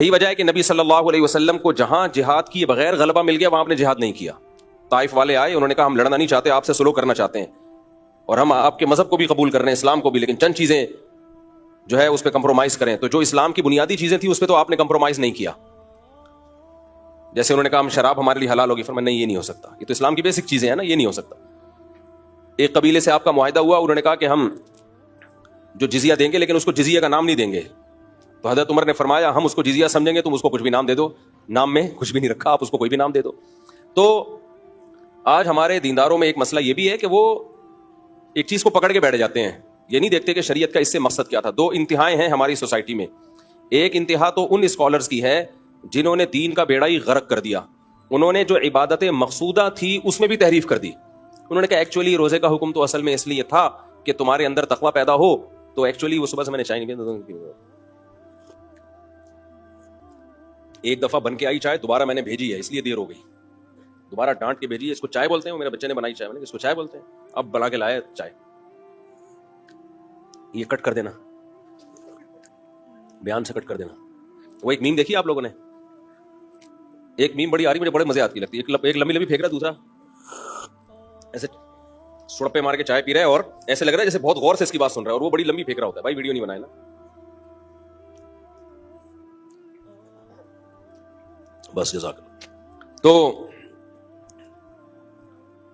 یہی وجہ ہے کہ نبی صلی اللہ علیہ وسلم کو جہاں جہاد کیے بغیر غلبہ مل گیا وہاں آپ نے جہاد نہیں کیا. طائف والے آئے, انہوں نے کہا ہم لڑنا نہیں چاہتے, آپ سے سلو کرنا چاہتے ہیں اور ہم آپ کے مذہب کو بھی قبول کر رہے ہیں, اسلام کو بھی, لیکن چند چیزیں جو ہے اس پہ کمپرومائز کریں. تو جو اسلام کی بنیادی چیزیں تھیں اس پہ تو آپ نے کمپرومائز نہیں کیا. جیسے انہوں نے کہا ہم شراب ہمارے لیے حلال ہوگی, فرمایا نہیں یہ نہیں ہو سکتا, یہ تو اسلام کی بیسک چیزیں ہیں نا, یہ نہیں ہو سکتا. ایک قبیلے سے آپ کا معاہدہ ہوا, انہوں نے کہا کہ ہم جو جزیہ دیں گے لیکن اس کو جزیہ کا نام نہیں دیں گے. تو حضرت عمر نے فرمایا ہم اس کو جزیہ سمجھیں گے, تم اس کو کچھ بھی نام دے دو, نام میں کچھ بھی نہیں رکھا, آپ اس کو کوئی بھی نام دے دو. تو آج ہمارے دینداروں میں ایک مسئلہ یہ بھی ہے کہ وہ ایک چیز کو پکڑ کے بیٹھ جاتے ہیں, یہ نہیں دیکھتے کہ شریعت کا اس سے مقصد کیا تھا. دو انتہائیں ہیں ہماری سوسائٹی میں. ایک انتہا تو ان اسکالرز کی ہے جنہوں نے دین کا بیڑا ہی غرق کر دیا. انہوں نے جو عبادت مقصودہ تھی اس میں بھی تحریف کر دی. انہوں نے کہا ایکچولی روزے کا حکم تو اصل میں اس لیے تھا کہ تمہارے اندر تقویٰ پیدا ہو, تو ایکچولی وہ صبح سے میں نے چائے نہیں پی, ایک دفعہ بن کے آئی چائے, دوبارہ میں نے بھیجی ہے اس لیے دیر ہو گئی, دوبارہ ڈانٹ کے بھیجی ہے. اس کو چائے بولتے ہیں, میرے بچے نے بنائی چائے, میں نے اس کو چائے بولتے ہیں, اب بنا کے لائے چائے. یہ کٹ کر دینا, بیان سے کٹ کر دینا. وہ ایک میم دیکھی آپ لوگوں نے, ایک میم بڑی آ رہی, مجھے بڑے مزے آتی لگتی ہے. ایک لمبی لمبی پھینک رہا, دوسرا ایسے سڑپے مار کے چائے پی رہا ہے اور ایسے لگ رہا ہے جیسے بہت غور سے اس کی بات سن رہا ہے, اور وہ بڑی لمبی پھینک رہا ہوتا ہے. بھائی ویڈیو نہیں بنائے نا. بس جزاک اللہ.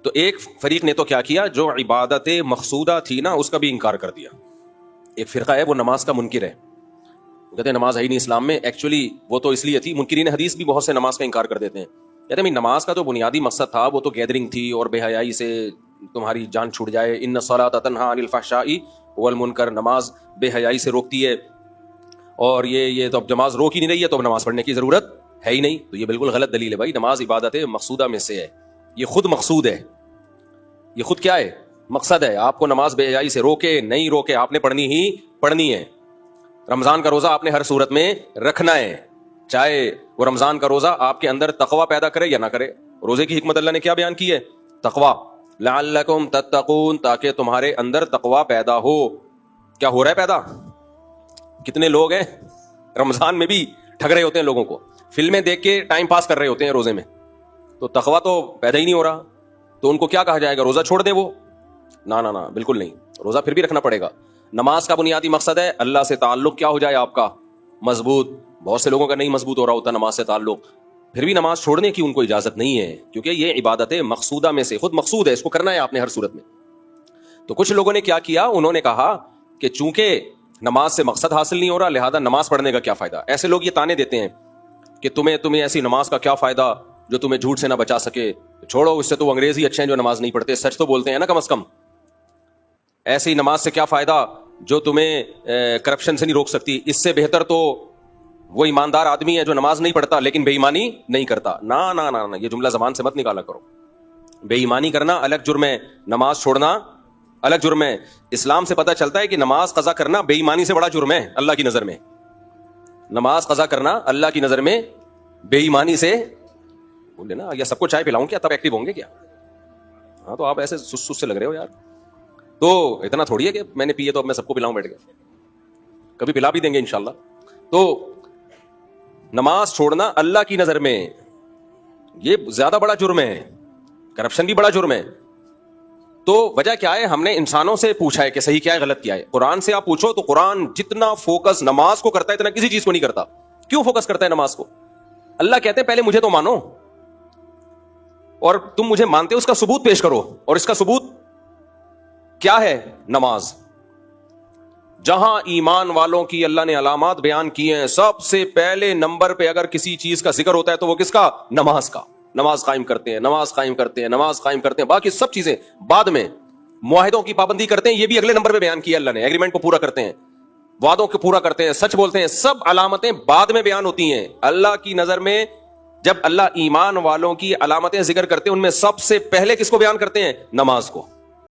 تو ایک فریق نے تو کیا کیا, جو عبادت مقصودہ تھی نا اس کا بھی انکار کر دیا. ایک فرقہ ہے وہ نماز کا منکر ہے, کہتے ہیں نماز ہے ہی نہیں اسلام میں. ایکچولی وہ تو اس لیے تھی, منکرین حدیث بھی بہت سے نماز کا انکار کر دیتے ہیں. کہتے ہیں نماز کا تو بنیادی مقصد تھا وہ تو گیدرنگ تھی اور بے حیائی سے تمہاری جان چھوٹ جائے. ان الصلاۃ تنہی عن الفحشاء والمنکر, نماز بے حیائی سے روکتی ہے, اور یہ تو اب نماز روک ہی نہیں رہی ہے تو اب نماز پڑھنے کی ضرورت ہے ہی نہیں. تو یہ بالکل غلط دلیل ہے بھائی. نماز عبادت مقصودہ میں سے ہے, یہ خود مقصود ہے, یہ خود کیا ہے, مقصد ہے. آپ کو نماز بے حیائی سے روکے نہیں روکے آپ نے پڑھنی ہی پڑھنی ہے. رمضان کا روزہ آپ نے ہر صورت میں رکھنا ہے, چاہے وہ رمضان کا روزہ آپ کے اندر تقویٰ پیدا کرے یا نہ کرے. روزے کی حکمت اللہ نے کیا بیان کی ہے, تقویٰ, لعلکم تتقون, تاکہ تمہارے اندر تقویٰ پیدا ہو. کیا ہو رہا ہے پیدا؟ کتنے لوگ ہیں رمضان میں بھی ٹھگ رہے ہوتے ہیں لوگوں کو, فلمیں دیکھ کے ٹائم پاس کر رہے ہوتے ہیں روزے میں, تو تقویٰ تو پیدا ہی نہیں ہو رہا. تو ان کو کیا کہا جائے گا, روزہ چھوڑ دیں وہ؟ نہ بالکل نہیں, روزہ پھر بھی رکھنا پڑے گا. نماز کا بنیادی مقصد ہے اللہ سے تعلق کیا ہو جائے آپ کا مضبوط. بہت سے لوگوں کا نہیں مضبوط ہو رہا ہوتا نماز سے تعلق, پھر بھی نماز چھوڑنے کی ان کو اجازت نہیں ہے, کیونکہ یہ عبادت مقصودہ میں سے خود مقصود ہے, اس کو کرنا ہے آپ نے ہر صورت میں. تو کچھ لوگوں نے کیا کیا, انہوں نے کہا کہ چونکہ نماز سے مقصد حاصل نہیں ہو رہا لہذا نماز پڑھنے کا کیا فائدہ. ایسے لوگ یہ تانے دیتے ہیں کہ تمہیں ایسی نماز کا کیا فائدہ جو تمہیں جھوٹ سے نہ بچا سکے, چھوڑو اس سے تو انگریز ہی اچھے ہیں جو نماز نہیں پڑھتے, سچ تو بولتے ہیں نا کم از کم. ایسی نماز سے کیا فائدہ جو تمہیں کرپشن سے نہیں روک سکتی, اس سے بہتر تو وہ ایماندار آدمی ہے جو نماز نہیں پڑھتا لیکن بے ایمانی نہیں کرتا. نہ یہ جملہ زبان سے مت نکالا کرو. بے ایمانی کرنا الگ جرم ہے, نماز چھوڑنا الگ جرم ہے. اسلام سے پتہ چلتا ہے کہ نماز قضا کرنا بے ایمانی سے بڑا جرم ہے اللہ کی نظر میں. نماز قضا کرنا اللہ کی نظر میں بے ایمانی سے, بولے نا یا سب کو چائے پلاؤں کیا تب ایکٹیو ہوں گے کیا؟ ہاں تو آپ ایسے سست سے لگ رہے ہو یار. تو اتنا تھوڑی ہے کہ میں نے پیے تو اب میں سب کو پلاؤں بیٹھ گیا, کبھی پلا بھی دیں گے انشاءاللہ. تو نماز چھوڑنا اللہ کی نظر میں یہ زیادہ بڑا جرم ہے, کرپشن بھی بڑا جرم ہے. تو وجہ کیا ہے, ہم نے انسانوں سے پوچھا ہے کہ صحیح کیا ہے غلط کیا ہے. قرآن سے آپ پوچھو تو قرآن جتنا فوکس نماز کو کرتا ہے اتنا کسی چیز کو نہیں کرتا. کیوں فوکس کرتا ہے نماز کو؟ اللہ کہتے ہیں پہلے مجھے تو مانو, اور تم مجھے مانتے ہو اس کا ثبوت پیش کرو. اور اس کا ثبوت کیا ہے؟ نماز. جہاں ایمان والوں کی اللہ نے علامات بیان کی ہیں, سب سے پہلے نمبر پہ اگر کسی چیز کا ذکر ہوتا ہے تو وہ کس کا؟ نماز کا. نماز قائم کرتے ہیں, نماز قائم کرتے ہیں, نماز قائم کرتے ہیں. باقی سب چیزیں بعد میں. معاہدوں کی پابندی کرتے ہیں, یہ بھی اگلے نمبر پہ بیان کیا اللہ نے. ایگریمنٹ کو پورا کرتے ہیں, وعدوں کو پورا کرتے ہیں, سچ بولتے ہیں. سب علامتیں بعد میں بیان ہوتی ہیں. اللہ کی نظر میں جب اللہ ایمان والوں کی علامتیں ذکر کرتے ہیں ان میں سب سے پہلے کس کو بیان کرتے ہیں؟ نماز کو.